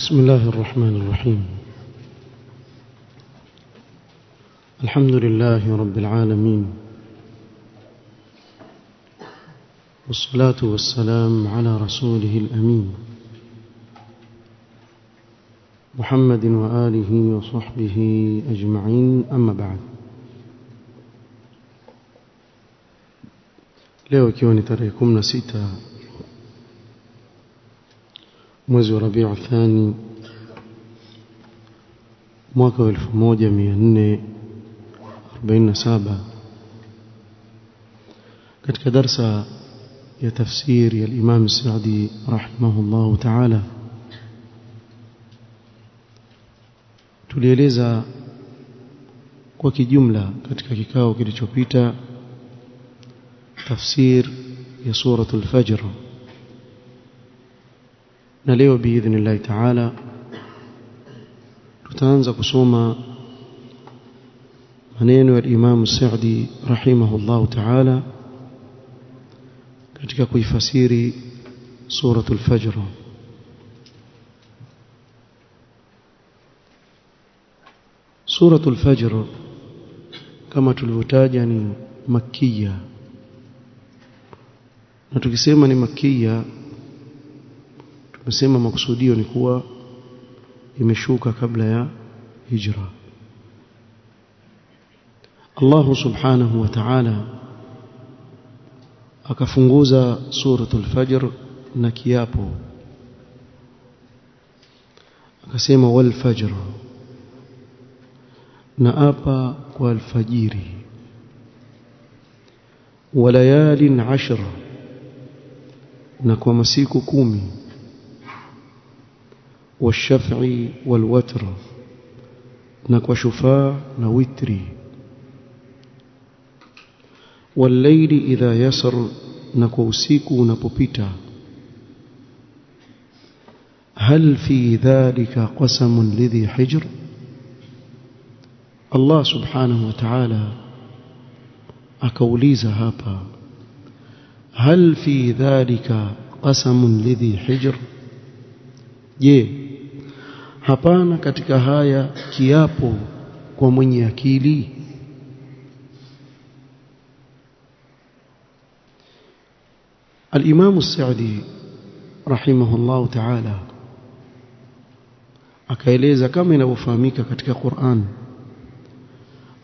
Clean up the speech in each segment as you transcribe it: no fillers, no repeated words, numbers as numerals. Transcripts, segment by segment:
بسم الله الرحمن الرحيم. الحمد لله رب العالمين، والصلاة والسلام على رسوله الأمين محمد وآله وصحبه أجمعين، أما بعد. leo ikiwa ni tarehe 16 mwezi wa Rabiul Thani mwaka 1447, katika darsa ya tafsiri ya Imam Sa'di rahimahullah ta'ala, tulieleza kwa kijumla katika kikao kilichopita tafsir ya suratul Fajr, na leo biidhnillah ta'ala tutaanza kusoma maneno ya Imam Sa'di rahimahullah ta'ala katika kuifasiri suratul Fajr. Suratul Fajr kama tulivyotaja ni makkiya, na tukisema ni makkiya tumesema makusudio ni kuwa imeshuka kabla ya hijra. Allah subhanahu wa ta'ala akafunguza suratul Fajr na kiapo, akasema wal fajr, na apa kwa alfajiri, wa layalin 10, na kwa masiku 10, والشفع والوتر, na kwa shufaa na witri, والليل إذا يسر, na kwa usiku unapopita. هل في ذلك قسم لذي حجر؟ Allah subhanahu wa ta'ala akauliza hapa, hal fi dhalika qasamun lidhi hijr, je, hapana katika haya kiapo kwa mwenye akili? Al-Imam Sa'di rahimahullah ta'ala akaeleza kama inavyofahamika katika Qur'an,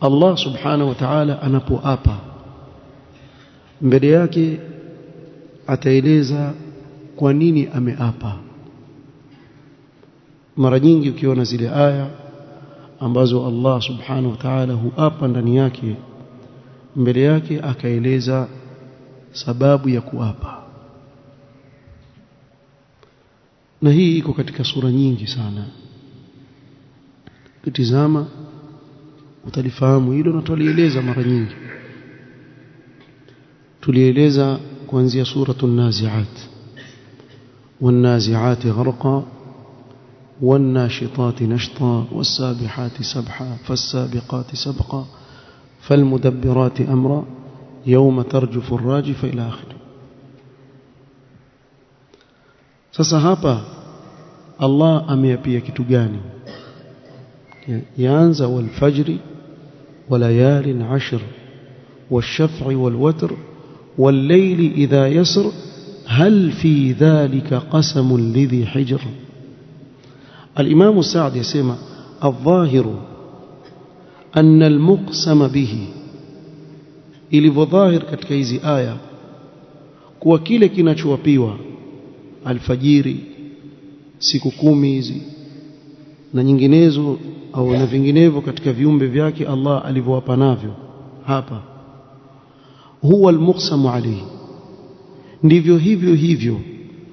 Allah subhanahu wa ta'ala anapoapa mbele yake ataeleza kwa nini ameapa. Mara nyingi ukiona zile aya ambazo Allah subhanahu wa ta'ala huapa ndani yake, mbele yake akaeleza sababu ya kuapa, na hii iko katika sura nyingi sana. Ukitizama utalifahamu hilo, na tulieleza mara nyingi. Tulieleza kuanzia suratul Nazi'at, wan-nazi'ati gharqa, wan-nashitati nashta, was-sabihati sabha, fas-sabiqati sabqa, fal-mudabbirati amra, yawma tarjufu ar-rajifa, ila akhir. Sasa hapa Allah ameapia kitu gani? Yaanza wal fajri wa layalin 10 wash-shaf'i wal watr wal layli idha yasr hal fi dhalika qasamun lidhi hijr. Al-Imam Sa'di yasema adh-dhahiru anna al-muqsama bihi, ilivyo katika hizi aya kuwa kile kinachowapiwa alfajiri, siku 10 hizi na nyinginezo au na vinginevyo katika viumbe vyake Allah alivyowapa navyo hapa, huwa almuqsamu alayhi, ndivyo hivyo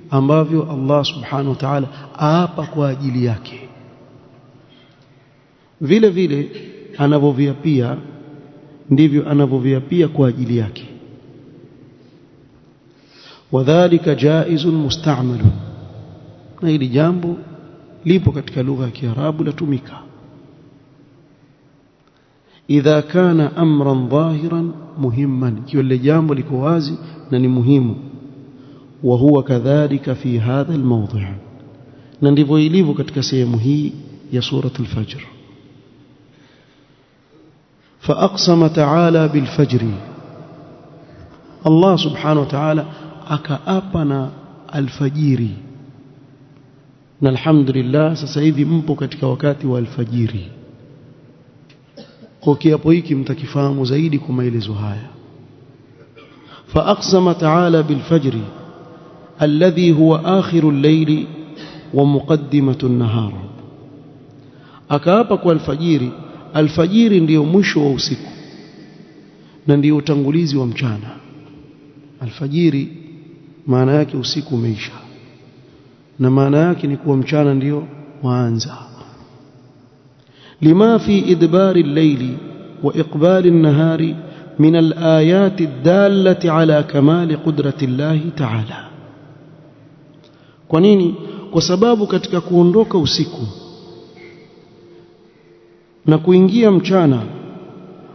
ambavyo Allah subhanahu wa ta'ala aapa kwa ajili yake, vile vile anavyoviapia ndivyo anavyoviapia kwa ajili yake. Wadhālika jāizun musta'malun, na hili jambo lipo katika lugha ya Kiarabu latumika. Idha kana amran dhahiran muhimman, ikiwa lile jambo liko wazi na ni muhimu. Wa huwa kadhalika fi hadha almawdi', na ndivyo ilivyo katika sehemu hii ya suratul Fajr. فأقسم تعالى بالفجر, Allah subhanahu wa ta'ala akaapa na alfajiri. Na alhamdulillah sasa hivi mpo katika wakati wa alfajiri. Kwa kiapo hiki mtakifahamu zaidi kwa maelezo haya. فأقسم تعالى بالفجر الذي هو آخر الليل ومقدمة النهار. Akaapa kwa alfajiri. Alfajiri ndiyo mwisho wa usiku na ndiyo utangulizi wa mchana. Alfajiri maana yake usiku umeisha, na maana yake ni kuwa mchana ndiyo waanza. Lima fi idbari al-layli wa iqbali an-nahari min al-ayati ad-dallati ala kamali qudrati Allah ta'ala. Kwa nini? Kwa sababu katika kuondoka usiku na kuingia mchana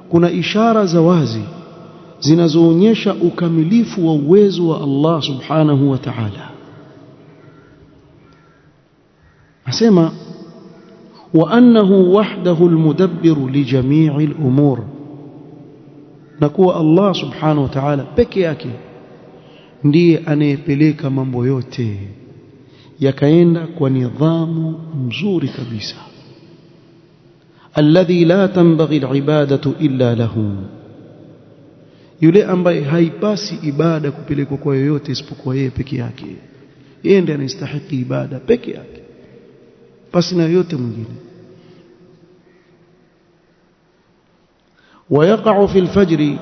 kuna ishara za wazi zinazoonyesha ukamilifu wa uwezo wa Allah subhanahu wa ta'ala. Asema wa annahu wahdahu almudabbiru li jami'i al-umur, na kuwa Allah subhanahu wa ta'ala peke yake ndiye anayepeleka mambo yote yakaenda kwa nidhamu nzuri kabisa. Alladhi la tanbaghi al-ibadatu illa lahu, yule ambaye haipasi ibada kupelekwa kwa yoyote isipokuwa yeye peke yake. Yeye ndiye anastahili ibada peke yake, pasi na yote mwingine. ويقع في الفجر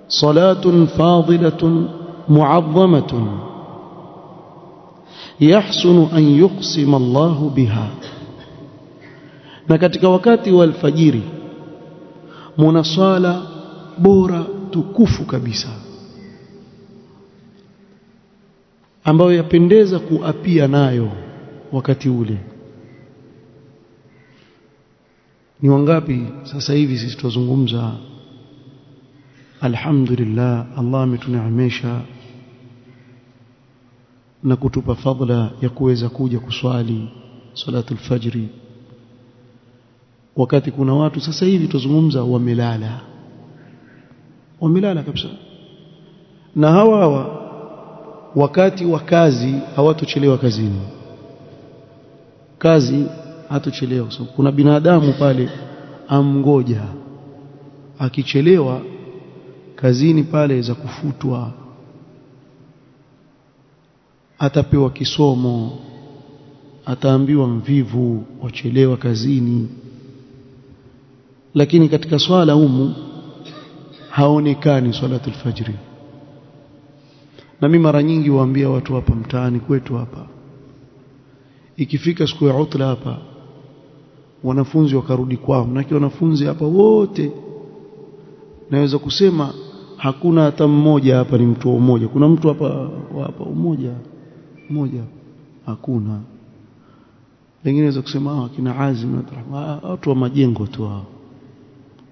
صلاة فاضلة معظمة يحسن أن يقسم الله بها. Na katika wakati wa alfajiri muna swala bora tukufu kabisa ambayo yapendeza kuapia nayo wakati ule. Ni wangapi sasa hivi sisi tuzungumza alhamdulillah, Allah ametuneemesha na kutupa fadhila ya kuweza kuja kuswali salatul fajri, wakati kuna watu sasa hivi tuzungumza wamelala kabisa. Na hawa wakati wa kazi hawatochelewa kazini, kazi hatochelewa. So, kuna binadamu pale amngoja, akichelewa kazini pale za kufutwa, atapewa kisomo, ataambiwa mvivu, wachelewa kazini. Lakini katika swala humu haonekani salatul fajri. Na mimi mara nyingi huambia watu hapa mtaani kwetu hapa, ikifika siku ya utla hapa wanafunzi wakarudi kwao, na wanafunzi hapa wote naweza kusema hakuna hata mmoja hapa ni mtu mmoja. Kuna mtu hapa mmoja hakuna. Wengine naweza kusema akina Azim na Rahma, watu wa majengo tu hao.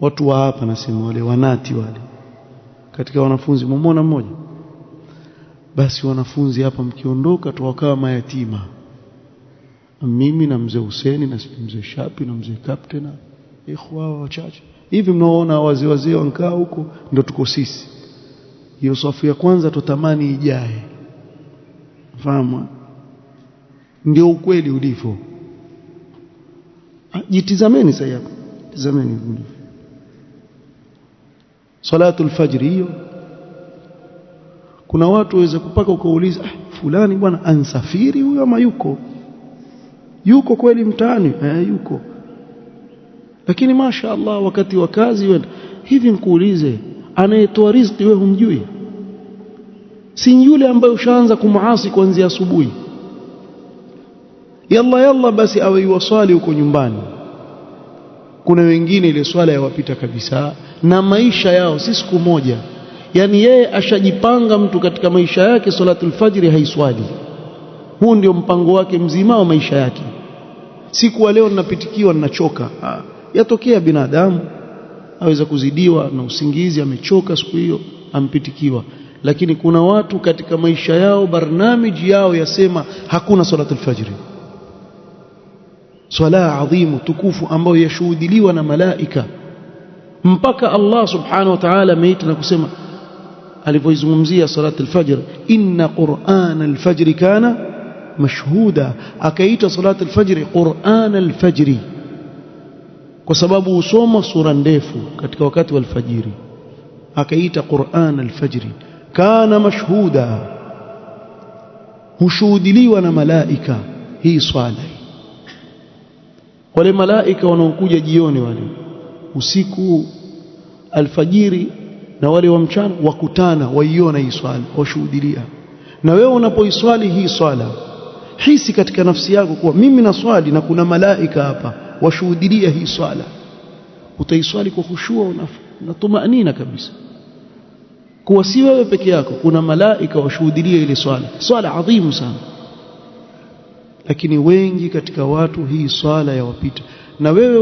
Watu wa hapa nasema wale wanati wale katika wanafunzi mmoja mmoja. Basi wanafunzi hapa mkiondoka tuwakawa mayatima, mimi na mzee Huseni na mzee Shapi na mzee Captain, ikhwa wachache hivi mnaoona wazee wankaa huko, ndio tuko sisi. Hiyo safu ya kwanza tutamani ijae, fahamu? Ndio ukweli ulivyo. Jitizameni sasa hapa, tizameni salatul fajri hiyo. Kuna watu waweza kupaka ukauliza fulani bwana ansafiri huyo ama yuko kweli mtaani? Yuko. Lakini masha Allah wakati wa kazi wenda hivi. Nikuulize, anayetoa riziki wewe humjui? Si yule ambaye ushaanza kumuasi kuanzia asubuhi? Yalla basi awe yuwasali huko nyumbani. Kuna wengine ile swala yawapita kabisa na maisha yao si siku moja. Yani yeye ashajipanga mtu katika maisha yake salatul fajri haiswali. Huu ndio mpango wake mzima wa maisha yake. Siku wa leo ninapitikiwa ninachoka. Yatokea binadamu aweza kuzidiwa na usingizi, amechoka siku hiyo, ampitikiwa. lakini kuna watu katika maisha yao barnamiji yao yasema hakuna salatul fajr, swala adhimu tukufu ambayo yashuhudiliwa na malaika, mpaka Allah subhanahu wa ta'ala ameita na kusema alipoizungumzia salatul fajr, inna qur'ana al-fajr kana mashhuda, akaita salatul fajr qur'ana al-fajr kwa sababu husoma sura ndefu katika wakati wa alfajiri, akaita qur'ana al-fajr kana mashhuda, hushuhudiliwa na malaika. Hii swala, wale malaika wanaokuja jioni, wale usiku alfajiri, na wale wa mchana wakutana, waiona hii swala, washuhudilia. Na wewe unapoiswali hii swala, hisi katika nafsi yako kuwa mimi naswali na kuna malaika hapa washuhudilia hii swala. Utaiswali kwa khushua na tumaanina kabisa, kuwa si wewe peke yako, kuna malaika washuhudilia ile swala. Swala adhimu sana, lakini wengi katika watu hii swala yawapita. Na wewe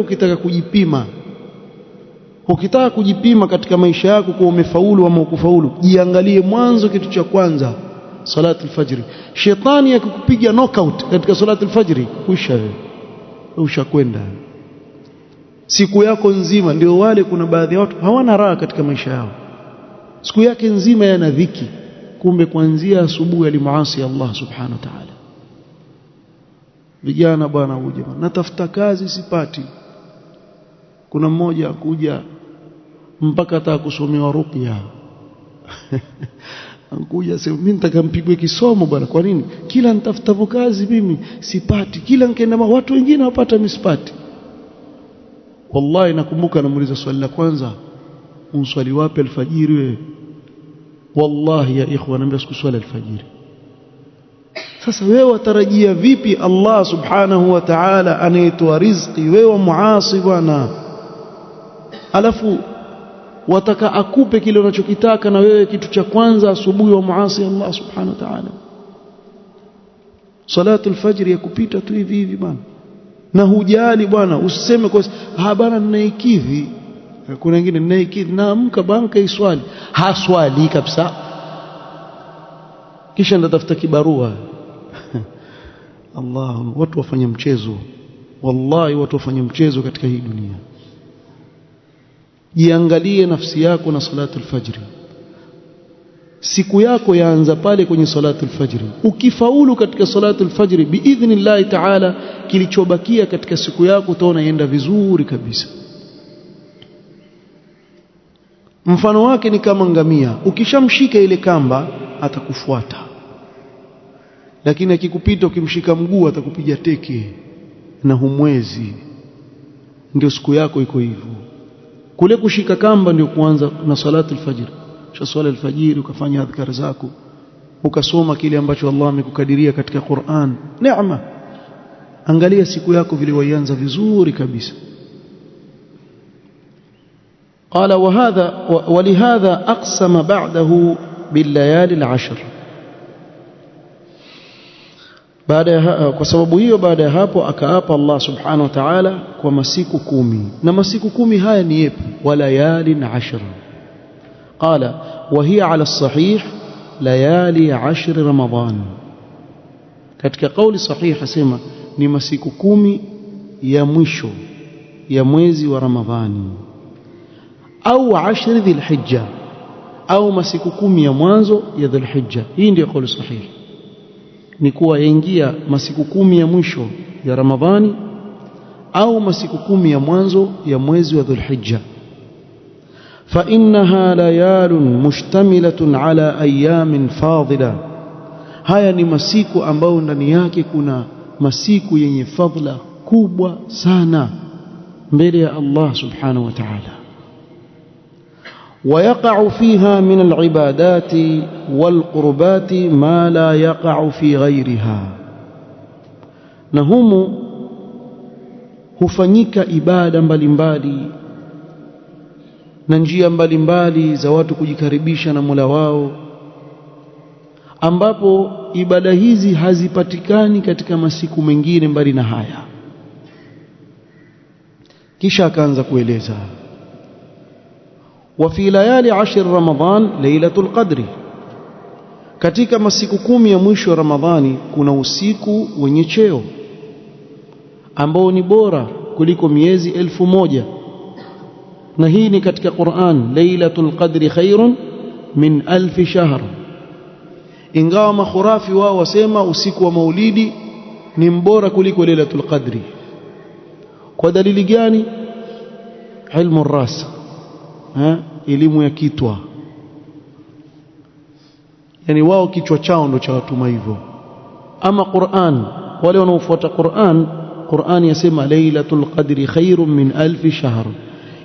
ukitaka kujipima katika maisha yako kwa umefaulu ama ukufaulu, jiangalie mwanzo. Kitu cha kwanza salatul fajr. Shetani akikupiga knockout katika salatul fajr, kuisha wewe, ushakwenda siku yako nzima. Ndio wale, kuna baadhi ya watu hawana raha katika maisha yao, siku yake nzima yana dhiki, kumbe kuanzia asubuhi alimuasi Allah subhanahu wa ta'ala. Vijana bwana, uje natafuta kazi sipati. Kuna mmoja akuja mpaka ataka kusomewa ruqya ankuja sema mimi nitakampigwe kisomo bwana. Kwa nini? Kila nitafuta kazi mimi sipati, kila nikaenda watu wengine wapata mimi sipati. Wallahi nakumbuka namuuliza swali la kwanza, unswali wapi alfajiri wewe? Wallahi ya ikhwan, naambia sikuswali alfajiri. Sasa wewe watarajia vipi Allah subhanahu wa ta'ala anayetoa riziki, wewe muasi bwana, alafu wataka akupe kile unachokitaka, na wewe kitu cha kwanza asubuhi wa muasi Allah subhanahu wa ta'ala? Salatul fajr ya kupita tu hivi hivi bwana, na hujali bwana. Usiseme kwa bwana ninaikidhi. Kuna wengine ninaikidhi, naamka banka iswali, haswali kabisa, kisha ndatafuta kibarua Allah, watu wafanya mchezo, wallahi watu wafanya mchezo katika hii dunia. Jiangalie nafsi yako na salatul fajr. Siku yako yaanza pale kwenye salatul fajr. Ukifaulu katika salatul fajr biidhnillah ta'ala, kilichobakia katika siku yako utaona yenda vizuri kabisa. Mfano wake ni kama ngamia, ukishamshika ile kamba atakufuata, lakini akikupita ukimshika mguu atakupiga teke na humwezi. Ndio siku yako iko hivyo. Kule kushika kamba ndio kuanza na salatul fajr. Swala alfajiri, ukafanya adhkar zako, ukasoma kile ambacho Allah amekukadiria katika Qur'an, neema. Angalia siku yako vile waianza vizuri kabisa. Qala walihadha aqsama ba'dahu billayali al-ashr. Kwa sababu hiyo, baada ya hapo akaapa Allah subhanahu wa ta'ala kwa masiku 10. Na masiku 10 haya ni yapi? Walayalin 10. Qala wa hiya ala sahih layali 10 Ramadhan. Katika kauli sahih asema ni masiku 10 ya mwisho ya mwezi wa Ramadhani, au 10 Dhulhijja, au masiku 10 ya mwanzo ya Dhulhijja. Hii ndio kauli sahih, ni kuwa yaingia masiku 10 ya mwisho ya Ramadhani au masiku 10 ya mwanzo ya mwezi wa Dhulhijja. Fa innaha layalun mushtamilatun ala ayamin fadila. Haya ni masiku ambayo ndani yake kuna masiku yenye fadhila kubwa sana mbele ya Allah subhanahu wa ta'ala. ويقع فيها من العبادات والقربات ما لا يقع في غيرها. na humu hufanyika ibada mbalimbali na njia mbalimbali za watu kujikaribisha na Mola wao, ambapo ibada hizi hazipatikani katika masiku mengine mbali na haya. Kisha akaanza kueleza وفي ليالي 10 رمضان ليلة القدر. katika masiku 10 ya mwisho wa Ramadhani kuna usiku wenye cheo ambao ni bora kuliko miezi 1000, na hii ni katika Qur'an, Lailatul Qadri khairun min 1000 shahr. Ingawa makhurafi wao wasema usiku wa Maulidi ni mbora kuliko Lailatul Qadri. Kwa dalili gani? Ilmu ras, elimu ya kitwa. Yani wao kichwa chao ndo cha watuma hivyo. Ama Qur'an, wale wanaofuata Qur'an yasema Lailatul Qadri khairun min 1000 shahr.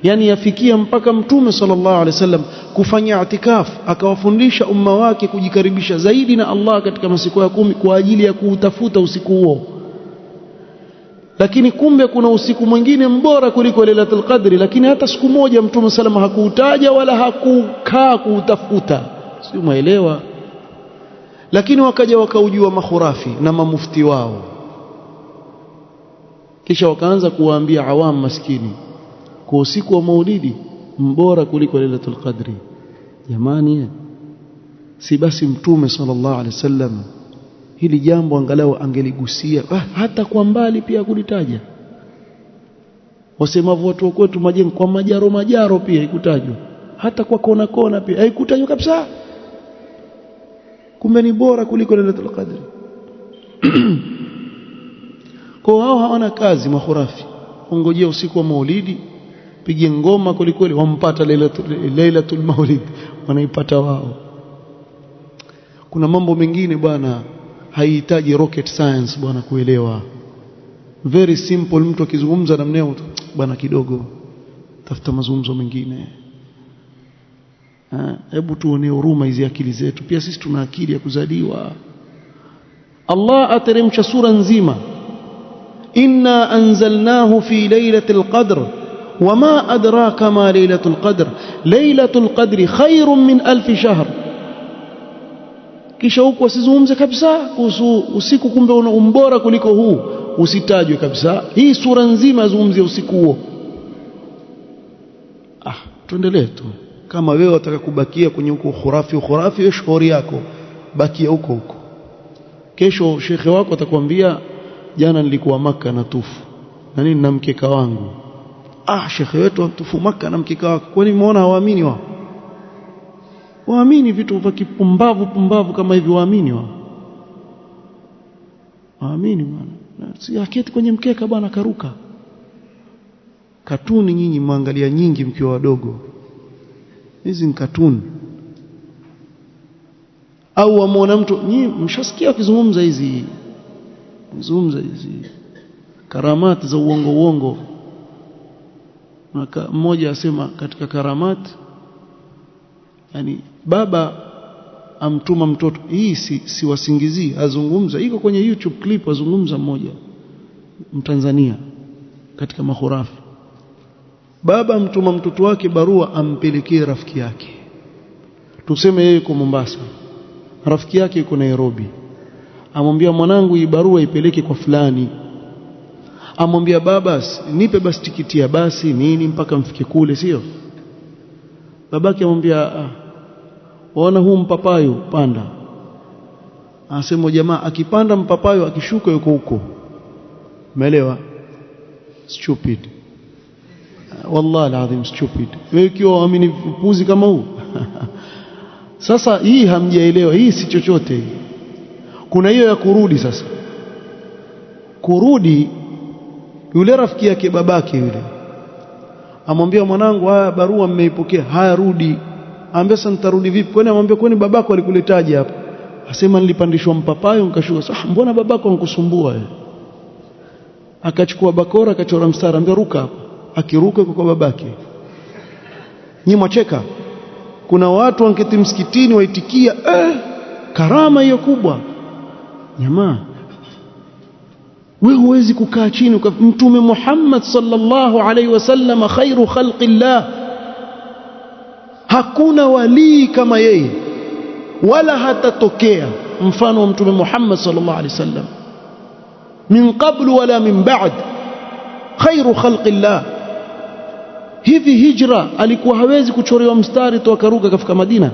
Yani yafikia mpaka Mtume sallallahu alaihi wasallam kufanya itikaf, akawafundisha umma wake kujikaribisha zaidi na Allah katika masiku ya 10 kwa ajili ya kuutafuta usiku huo. Lakini kumbe kuna usiku mwingine mbora kuliko Lailatul Qadri, lakini hata siku moja Mtume sallallahu hakuutaja wala hakukaa kuutafuta. Si umeelewa? Lakini wakaja wakaujua makhurafi na mamufti wao, kisha wakaanza kuwaambia awam maskini kwa usiku wa Maulidi mbora kuliko Lailatul Qadri. Jamani, si basi Mtume sallallahu alaihi wasallam hili jambo angalau angeligusia hata kwa mbali pia kulitaja? Wasema watu kwetu majengo kwa majaro pia ikutajwa, hata kwa kona pia haikutajwa kabisa. Kumbe ni bora kuliko Lailatul Qadri. Kwa hao hawana kazi makhurafi, ongojea usiku wa Maulidi, pige ngoma kweli, wampata Lailatul Maulid, wanaipata wao. Kuna mambo mengine bwana haihitaji rocket science bwana kuelewa. Very simple, mtu akizungumza namna hiyo bwana kidogo tafuta mazungumzo mengine. Hebu tuone huruma hizi akili zetu, pia sisi tuna akili ya kuzaliwa. Allah ateremsha sura nzima, inna anzalnahu fi lailatul qadr wama adraka ma lailatul qadr lailatul qadri khairun min 1000 shahr. Kisha huko usizungumze kabisa kuhusu usiku, kumbe una umbora kuliko huu, usitajwe kabisa. Hii sura nzima yazungumzia usiku huo. Tuendelee tu. Kama wewe unataka kubakia kwenye huko khurafi wewe shauri yako, bakia huko. Kesho shekhe wako atakwambia jana nilikuwa Maka na tufu na nini na mkeka wangu. Shekhe wetu atufu Maka na mkeka wako, kwani umeona hawaamini wao? Waamini vitu vya kipumbavu kama hivi, waamini wao? Waamini bwana, si aketi kwenye mkeka bwana karuka. Katuni nyinyi mwangalia nyingi mkiwa wadogo, hizi ni katuni. Au wamuona mtu, nyinyi mshasikia akizungumza hizi karamati za uongo. Mmoja asema katika karamati, yani baba amtuma mtoto, hii si wasingizii, azungumza, iko kwenye YouTube clip, azungumza mmoja Mtanzania katika makhurafi. Baba amtuma mtoto wake barua ampelekee rafiki yake, tuseme yeye yuko Mombasa, rafiki yake yuko Nairobi, amwambia mwanangu hii barua ipeleke kwa fulani. Amwambia baba nipe basi tikiti ya basi nini mpaka mfike kule, sio? Babake amwambia waona huu mpapayo panda. Anasema jamaa akipanda mpapayo akishuka yuko huko. Umeelewa? Stupid. Wallahi alazim stupid. Wewe ukiwa waamini upuzi kama huu. Sasa hii hamjaelewa, hii si chochote. Kuna hiyo ya kurudi sasa. Kurudi, yule rafiki yake babake yule amwambia mwanangu, haya barua mmeipokea, haya rudi. Anambia sasa nitarudi vipi? Kwani amwambia kwani babako alikuletaje hapa? Asema nilipandishwa mpapayo nikashuka. Sasa mbona babako ankusumbua wewe? Akachukua bakora akachora mstari, anambia ruka hapa. Akiruka kwa babake. Nyinyi mwacheka. Kuna watu wanketi msikitini waitikia karama hiyo kubwa. Jamaa, wewe huwezi kukaa chini. Mtume Muhammad sallallahu alaihi wasallam khairu khalqillah, hakuna walii kama yeye wala hatatokea mfano wa Mtume Muhammad sallallahu alaihi wasallam min qablu wala min ba'd, khairu khalqillah. Hivi hijra alikuwa hawezi kuchorewa mstari tu akaruka kafika Madina?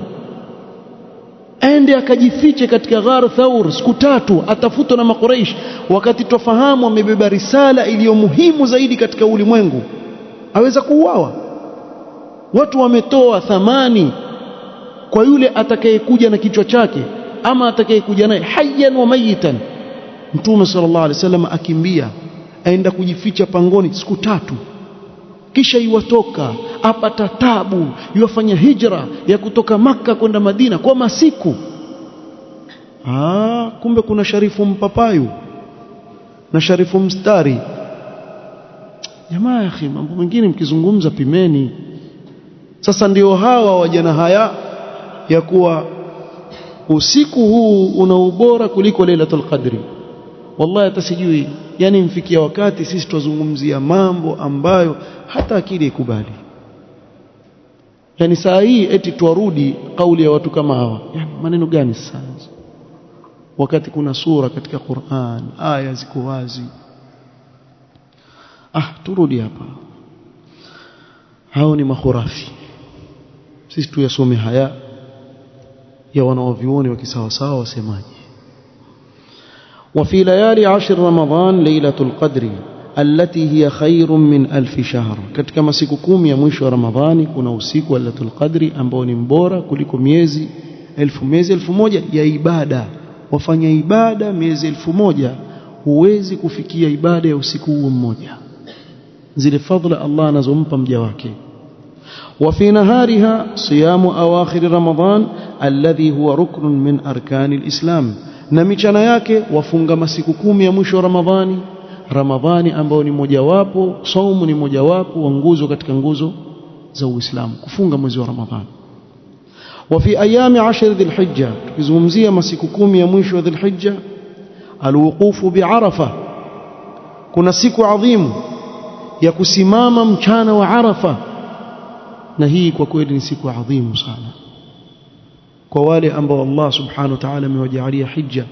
aende akajifiche katika Ghar Thawr siku 3 atafutwa na Makuraish, wakati tofahamu amebeba risala iliyo muhimu zaidi katika ulimwengu, aweza kuuawa. Watu wametoa thamani kwa yule atakayekuja na kichwa chake ama atakayekuja naye hayyan wa mayitan. Mtume sallallahu alaihi wasallam akimbia aenda kujificha pangoni siku 3, kisha iwatoka apata tabu, yafanya hijra ya kutoka Makka kwenda Madina kwa masiku. Kumbe kuna Sharifu Mpapayu na Sharifu Mstari. Jamaa ya akhi, mambo mengine mkizungumza pimeni. Sasa ndio hawa wajana haya ya kuwa usiku huu una ubora kuliko Lailatul Qadri. Wallahi hata sijui, yani mfikia wakati sisi tuzungumzia mambo ambayo hata akili ikubali. Yani saa hii eti tuarudi kauli ya watu kama hawa, yani maneno gani sasa? Wakati kuna sura katika Qur'an, aya ziko wazi. Turudi hapa, hao ni makhurafi. Sisi tuyasome haya ya wanaovioni wa kisawasawa wasemaje. وفي ليالي 10 رمضان ليلة القدر التي هي خير من 1000 شهر. katika masiku 10 ya mwisho wa Ramadhani kuna usiku wa Lailatul Qadri ambao ni mbora kuliko miezi 1000 ya ibada. Wafanya ibada miezi 1000 huwezi kufikia ibada ya usiku huo mmoja, zile fadhila Allah anazompa mja wake. وفي نهارها صيام أواخر رمضان الذي هو ركن من أركان الإسلام. na michana yake wafunga masiku 10 ya mwisho wa Ramadhani ambao ni mojawapo, saumu ni mojawapo wa nguzo katika nguzo za Uislamu, kufunga mwezi wa Ramadhani. وفي أيام 10 ذي الحجة, tukizungumzia masiku 10 ya mwisho wa Dhul Hijja, alwuqufu bi'arafa, kuna siku adhimu ya kusimama mchana wa Arafa, na hii kwa kweli ni siku adhimu sana kwa wale ambao Allah subhanahu wa ta'ala amewajalia hija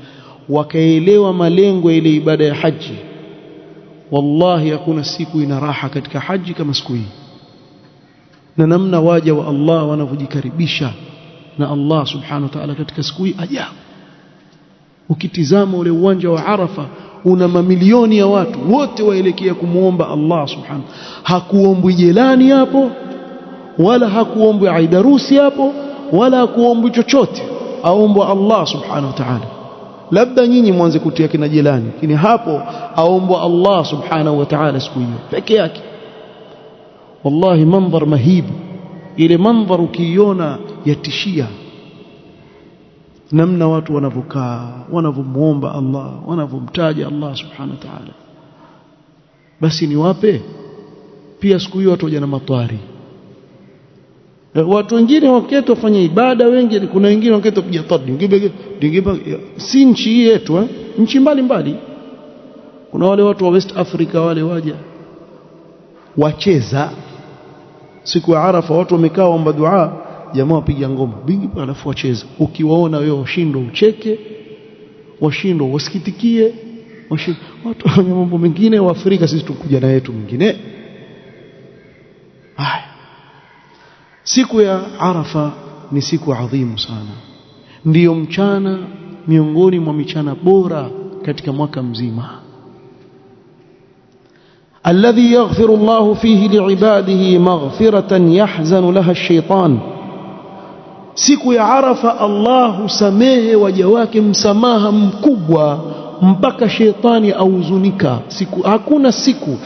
wakaelewa malengo ya ile ibada ya haji. Wallahi hakuna siku ina raha katika haji kama siku hii, na namna waja wa Allah wanavyojikaribisha na Allah subhanahu wa ta'ala katika siku hii ajabu. Ukitizama ule uwanja wa Arafa una mamilioni ya watu, wote waelekea kumuomba Allah subhanahu. Hakuombwi jelani hapo, wala hakuombwi aidarusi hapo, wala hakuombwi chochote, aombwa Allah subhanahu wa ta'ala. Labda nyinyi mwanze kutia kina jelani, lakini hapo aombwa Allah subhanahu wa ta'ala siku hiyo peke yake. Wallahi mandhar mahib, ile mandhar ukiiona yatishia, namna watu wanavyokaa, wanavyomuomba Allah, wanavyomtaja Allah subhanahu wa ta'ala. Basi niwape pia siku hiyo watu waje na matwari. Watu wengine wakati wafanye ibada, wengi kuna wengine wakati kupiga tadi si nchi yetu, nchi mbalimbali. Kuna wale watu wa West Africa wale waja wacheza siku ya Arafa, watu wamekaa waomba dua, jamaa wapiga ngoma bingi alafu wacheza. Ukiwaona wewe washindwa ucheke, washindwa wasikitikie, watu wa mambo mengine wa Afrika, sisi tukuja na yetu mengine. Siku ya Arafa ni siku adhimu sana, ndiyo mchana miongoni mwa michana bora katika mwaka mzima. alladhi yaghfiru Allahu fihi liibadihi maghfiratan yahzanu laha ash-shaytan. Siku ya Arafa Allah husamehe waja wake msamaha mkubwa mpaka shetani auzunika. Hakuna siku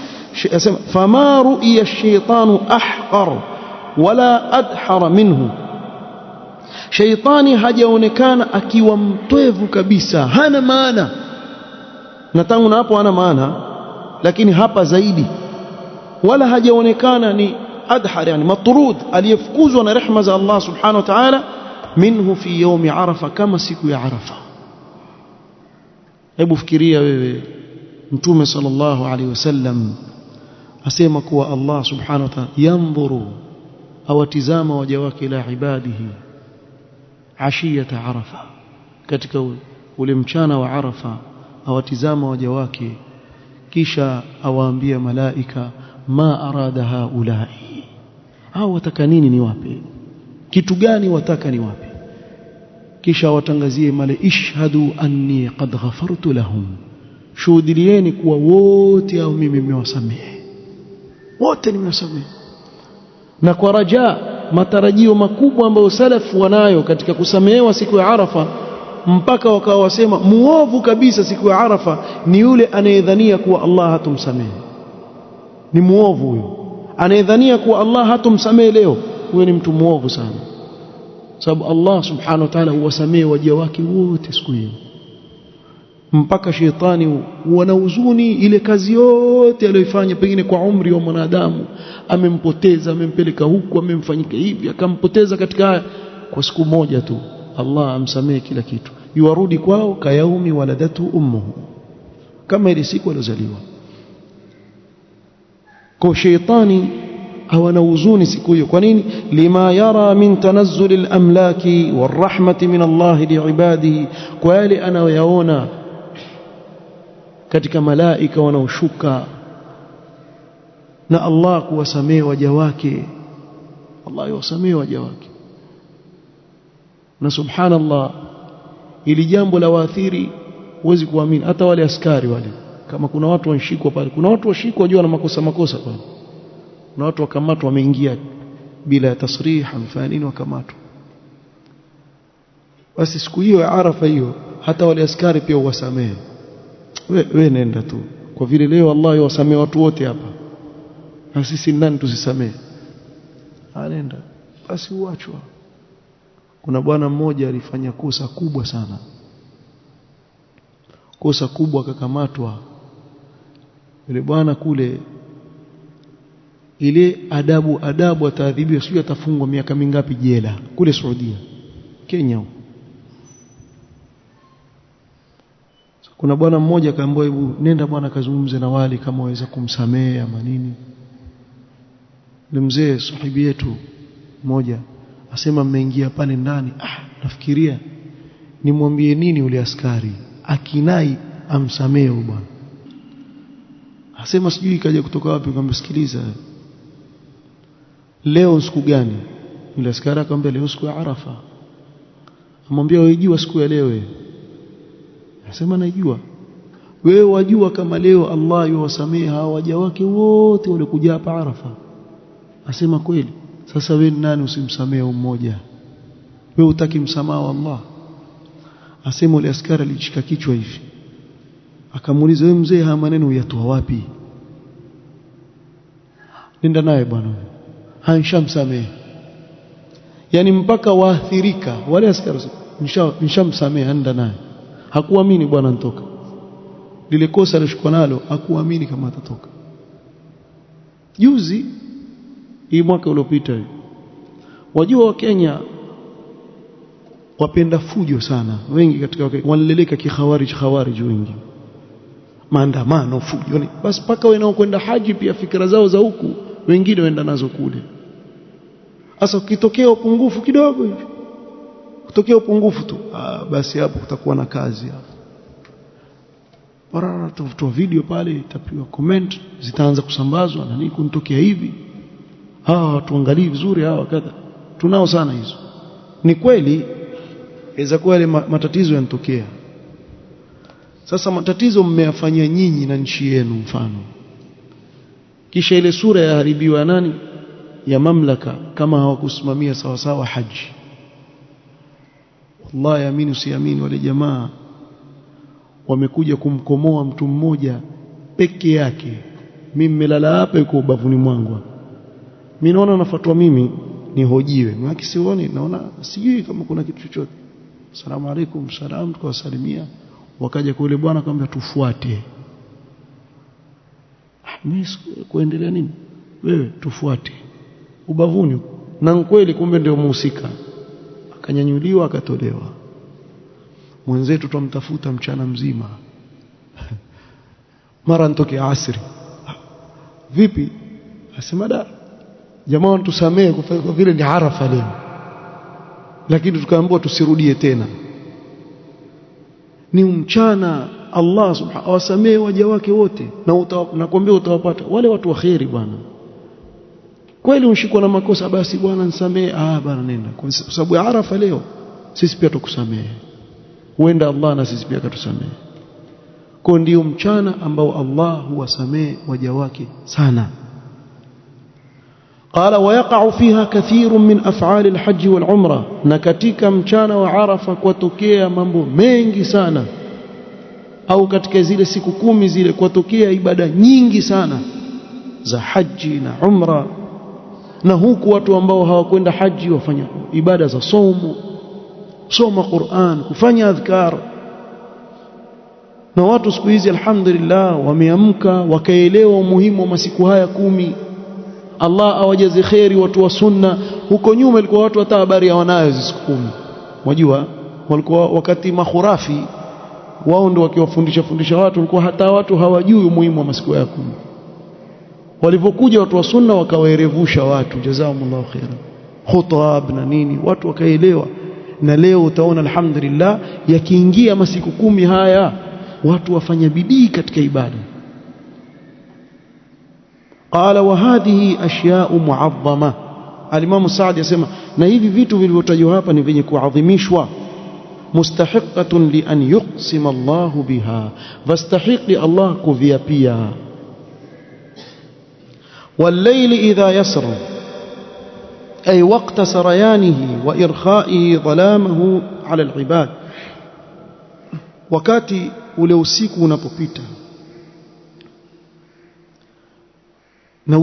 asema fama ru'iya ash-shaytanu ahqar wala adhara minhu. Shaitani hajaonekana akiwa mtwevu kabisa, hana maana, na tangu na hapo hana maana, lakini hapa zaidi. Wala hajaonekana ni adhar, yani matrud, aliyefukuzwa na rehema za Allah subhanahu wa ta'ala, minhu fi yawmi Arafa, kama siku ya Arafa. Hebu fikiria wewe, Mtume sallallahu alaihi wasallam asema kuwa Allah subhanahu wa ta'ala yanzuru, awatizama waja wake ila ibadihi ashiyata Arafa, katika ule mchana wa Arafa awatizama waja wake, kisha awaambia malaika ma arada haulai, au wataka nini niwape, kitu gani wataka niwape. kisha watangazie male ishhadu anni qad ghafartu lahum, shuhudilieni kuwa wote hao mimi nimewasamehe, wote nimewasamehe. Na kwa raja, matarajio makubwa ambayo salafu wanayo katika kusamehewa siku ya Arafa, mpaka wakawa wasema muovu kabisa siku ya Arafa ni yule anayedhania kuwa Allah hatumsamehe. Ni muovu huyo anayedhania kuwa Allah hatumsamehe leo, huyo ni mtu muovu sana, sababu Allah subhanahu wa ta'ala huwasamehe waja wake wote siku hiyo. Mpaka shetani wanahuzuni ile kazi yote aliyoifanya, pengine kwa umri wa mwanadamu, amempoteza, amempeleka huku, amemfanyika hivi, akampoteza katika haya, kwa siku moja tu Allah amsamehe kila kitu, yuarudi kwao kayaumi waladatu ummuhu, kama ile siku aliyozaliwa. Kwa shetani hawana huzuni siku hiyo. Kwa nini? Lima yara min tanazzul al-amlaki warahmati min Allah liibadihi, kwa yale anayoyaona katika malaika wanaoshuka na Allah kuwasamehe waja wake. Allah yuwasamehe waja wake, na subhanallah, ili jambo la waathiri huwezi kuamini. Hata wale askari wale, kama kuna watu wanashikwa pale, kuna watu washikwa wajua na makosa pale, kuna watu wakamatwa wameingia bila tasrih, amefanya nini, wakamatwa. Basi siku hiyo ya Arafa hiyo hata wale askari pia uwasamehe. We nenda tu, kwa vile leo Allah yuwasamehe watu wote hapa, na sisi nani tusisamehe? Anenda basi, uachwa. Kuna bwana mmoja alifanya kosa kubwa sana, kosa kubwa, akakamatwa. Yule bwana kule, ile adabu ataadhibiwa, sio atafungwa miaka mingapi jela kule Saudia, Kenya. Kuna bwana mmoja akaambiwa, hebu nenda bwana kazungumze na wali kama waweza kumsamehe ama nini. Yule mzee sahibi yetu mmoja asema, mmeingia pale ndani, nafikiria nimwambie nini yule askari akinai amsamehe bwana. Asema sijui kaja kutoka wapi. Nikamsikiliza, leo siku gani? Yule askari akamwambia, leo siku ya Arafa. Amwambia, wewe jua siku ya leo? Asema, naijua. Wewe wajua kama leo Allah yuwasamehe hawa waja wake wote waliokuja hapa Arafa? Asema, kweli. Sasa wewe nani usimsamehe mmoja? Wewe utaki msamaha wa Allah? Asema, yule askari alichika kichwa hivi, akamuuliza, wewe mzee, haya maneno uyatoa wapi? Nenda naye bwana, hanshamsamehe. Yani mpaka waathirika wale askari, nishamsamehe, nenda naye. Hakuamini bwana, nitoka lile kosa alishikwa nalo, hakuamini kama atatoka. Juzi hii mwaka uliopita, wajua wa Kenya wapenda fujo sana, wengi katika Wakenya wanaleleka khawarij wengi, maandamano, fujo. Basi paka wanaokwenda haji pia fikra zao za huku, wengine waenda nazo kule. Sasa ukitokea upungufu kidogo hivi, kutokea upungufu tu, basi hapo kutakuwa na kazi hapo. Bora tutoa video pale, itapiwa comment, zitaanza kusambazwa na nini, kunitokea hivi, tuangalie vizuri kadha. Tunao sana hizo. Ni kweli inaweza kuwa ile matatizo yanatokea. Sasa matatizo mmeyafanya nyinyi na nchi yenu mfano, kisha ile sura yaharibiwa nani? Ya mamlaka, kama hawakusimamia sawa sawa haji. Wallahi, amini usiamini, wale jamaa wamekuja kumkomoa mtu mmoja peke yake. Mimi nimelala hapa, yuko ubavuni mwangu. Mimi naona nafuatwa, mimi nihojiwe, maana sioni, naona sijui kama kuna kitu chochote. Asalamu alaykum, salam, tukawasalimia. Wakaja kwa yule bwana akamwambia, tufuate. Mimi kuendelea nini? Wewe tufuate ubavuni. Na kweli kumbe ndio muhusika. Akanyanyuliwa, akatolewa. Mwenzetu tumtafuta mchana mzima. Mara nitoke asri. Vipi? Asema, jamaa tusamehe kwa vile ni Arafa leo, lakini tukaambiwa tusirudie tena. Ni mchana Allah subhanahu awasamehe waja wake wote, na nakwambia utawapata wale watu waheri bwana. Kweli unashikwa na makosa, basi bwana nisamehe, bwana nenda, kwa sababu ya Arafa leo. sisi pia tukusamehe, huenda Allah na sisi pia akatusamehe. Kwa ndio mchana ambao Allah huwasamehe waja wake sana. Qala wa yaqa'u fiha kathirun min af'ali al-hajj wal-umra, na katika mchana wa Arafa kwatokea mambo mengi sana, au katika zile siku 10 zile kwatokea ibada nyingi sana za haji na umra. Na huku watu ambao hawakwenda haji wafanya ibada za saumu, soma Qur'an, kufanya adhkar. Na watu siku hizi alhamdulillah wameamka wakaelewa umuhimu wa masiku haya 10. Allah awajaze khairi watu wa sunna. Huko nyuma ilikuwa watu hata habari hawanayo hizo siku 10. Unajua walikuwa wakati makhurafi wao ndio wakiwafundisha watu, walikuwa hata watu hawajui umuhimu wa masiku ya 10. Walipokuja watu wa sunna wakawaerevusha watu, jazakumullahu khairan, khutab na nini, watu wakaelewa. Na leo utaona alhamdulillah yakiingia masiku 10 haya watu wafanya bidii katika ibada. Qala wa hadhihi ashya'u mu'azzama, al-Imam Saadi yasema na hivi vitu vilivyotajwa hapa ni vyenye kuadhimishwa. Mustahiqatun li an yuqsima Allahu biha, vastahiqi Allah kuviapia. والليل إذا يسر أي وقت سريانه وإرخائه ظلامه على العباد، wakati ule usiku unapopita na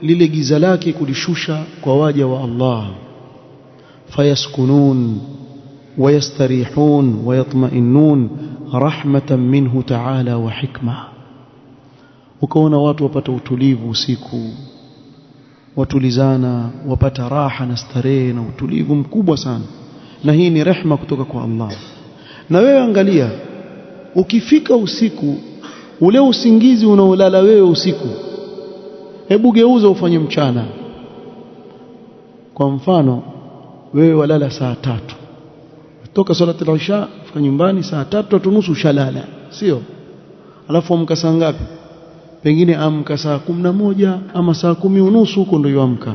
lile giza lake kulishusha kwa waja wa Allah, fayaskunun wayastarihun wayatma'innun rahmatan minhu ta'ala wa hikma. Ukaona watu wapata utulivu usiku, watulizana, wapata raha na starehe na utulivu mkubwa sana, na hii ni rehma kutoka kwa Allah. Na wewe angalia, ukifika usiku ule usingizi unaolala wewe usiku, hebu geuza ufanye mchana. Kwa mfano wewe walala saa 3, toka salati al-isha fika nyumbani saa 3:30 ushalala, sio? Alafu amka saa ngapi? Pengine amka saa 11 ama saa 10:30 huko ndio amka.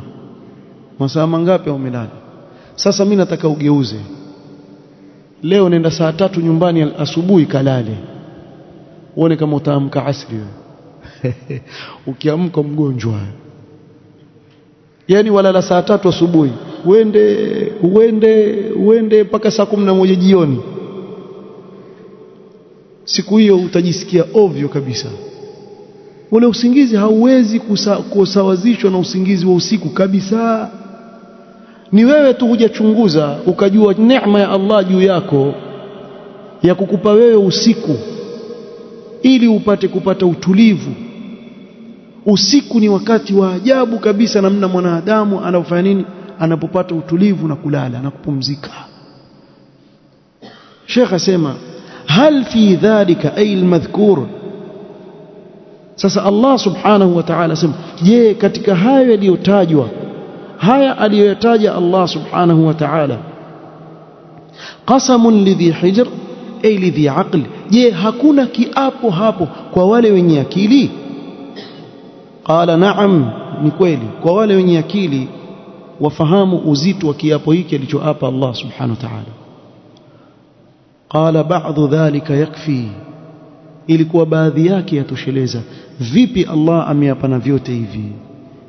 Masaa mangapi umelala? Sasa mimi nataka ugeuze. Leo nenda saa 3 nyumbani asubuhi kalale, uone kama utaamka asri wewe. Ukiamka mgonjwa, yani walala saa 3 asubuhi, uende mpaka saa 11 jioni, siku hiyo utajisikia ovyo kabisa. Ule usingizi hauwezi kusawazishwa na usingizi wa usiku kabisa. Ni wewe tu hujachunguza ukajua neema ya Allah juu yako ya kukupa wewe usiku ili upate kupata utulivu. Usiku ni wakati wa ajabu kabisa, namna mwanadamu anafanya nini anapopata utulivu na kulala na kupumzika. Sheikh asema hal fi dhalika ay almadhkur. Sasa Allah subhanahu wa ta'ala asema, je, katika hayo yaliyotajwa, haya aliyoyataja Allah subhanahu wa ta'ala, qasamun lidhi hijr ay lidhi aql, je hakuna kiapo hapo kwa wale wenye akili? Qala na'am, ni kweli kwa wale wenye akili wafahamu uzito wa kiapo hiki alichoapa Allah subhanahu wa ta'ala. Qala ba'dhu dhalika yakfi, ilikuwa baadhi yake yatosheleza. Vipi Allah ameapa na vyote hivi?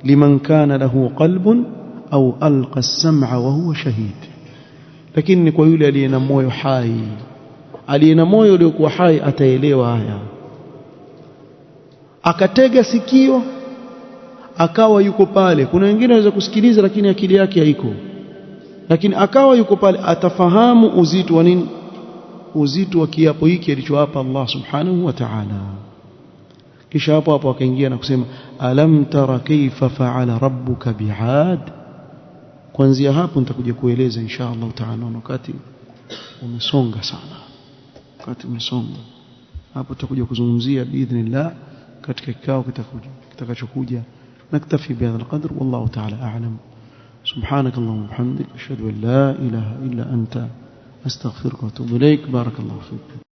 Liman kana lahu qalbun au alqa as-sam'a wa huwa shahid, lakini ni kwa yule aliye na moyo hai. Aliye na moyo uliokuwa hai ataelewa haya, akatega sikio akawa yuko pale. Kuna wengine wanaweza kusikiliza lakini akili yake haiko, lakini akawa yuko pale atafahamu uzito wa nini, uzito wa kiapo hiki alichoapa Allah subhanahu wa ta'ala. Kisha hapo akaingia na kusema alam tara kaifa fa'ala rabbuka bi'ad. Kuanzia hapo nitakuja kueleza insha Allah ta'ala, wakati umesonga sana, wakati umesonga hapo tutakuja kuzungumzia biidhnillah katika kikao kitakachokuja. نكتفي بهذا القدر والله تعالى أعلم. سبحانك اللهم وبحمدك أشهد أن لا إله إلا أنت أستغفرك وأتوب إليك. بارك الله فيك.